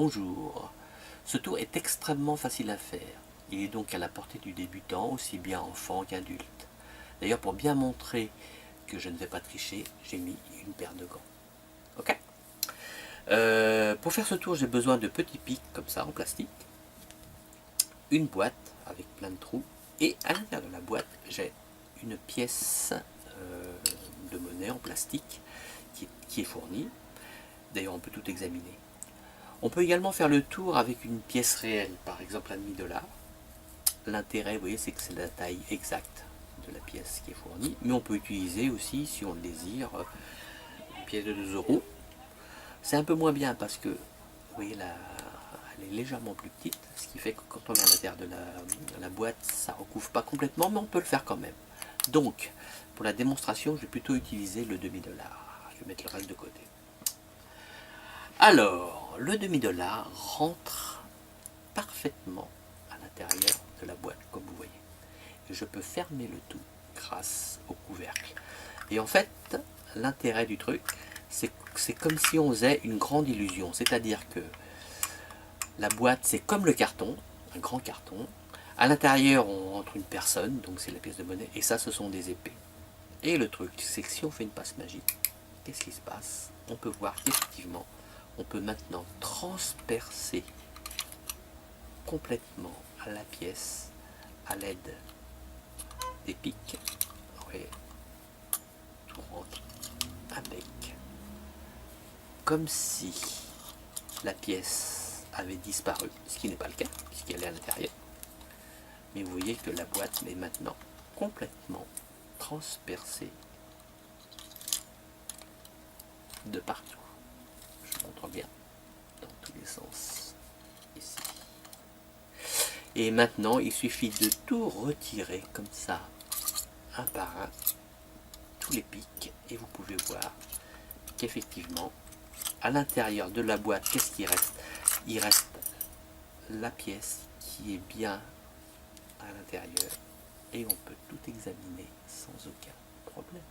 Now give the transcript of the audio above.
Bonjour. Ce tour est extrêmement facile à faire. Il est donc à la portée du débutant, aussi bien enfant qu'adulte. D'ailleurs, pour bien montrer que je ne vais pas tricher, j'ai mis une paire de gants. Ok. Pour faire ce tour, j'ai besoin de petits pics comme ça en plastique, une boîte avec plein de trous, et à l'intérieur de la boîte, j'ai une pièce de monnaie en plastique qui est fournie. D'ailleurs, on peut tout examiner. On peut également faire le tour avec une pièce réelle, par exemple un demi-dollar. L'intérêt, vous voyez, c'est que c'est la taille exacte de la pièce qui est fournie, mais on peut utiliser aussi, si on le désire, une pièce de 2 euros. C'est un peu moins bien parce que, vous voyez, elle est légèrement plus petite, ce qui fait que quand on est à l'intérieur de la boîte, ça ne recouvre pas complètement, mais on peut le faire quand même. Donc, pour la démonstration, je vais plutôt utiliser le demi-dollar. Je vais mettre le reste de côté. Alors, le demi-dollar rentre parfaitement à l'intérieur de la boîte, comme vous voyez. Et je peux fermer le tout grâce au couvercle. Et en fait, l'intérêt du truc, c'est comme si on faisait une grande illusion. C'est-à-dire que la boîte, c'est comme le carton, un grand carton. À l'intérieur, on rentre une personne, donc c'est la pièce de monnaie, et ça, ce sont des épées. Et le truc, c'est que si on fait une passe magique, qu'est-ce qui se passe? On peut voir qu'effectivement, on peut maintenant transpercer complètement la pièce à l'aide des pics. Oui, tout rentre avec, comme si la pièce avait disparu, ce qui n'est pas le cas, puisqu'elle est à l'intérieur. Mais vous voyez que la boîte est maintenant complètement transpercée de partout. Je montre bien dans tous les sens ici. Et maintenant, il suffit de tout retirer comme ça, un par un, tous les pics, et vous pouvez voir qu'effectivement, à l'intérieur de la boîte, qu'est-ce qui reste? Il reste la pièce qui est bien à l'intérieur, et on peut tout examiner sans aucun problème.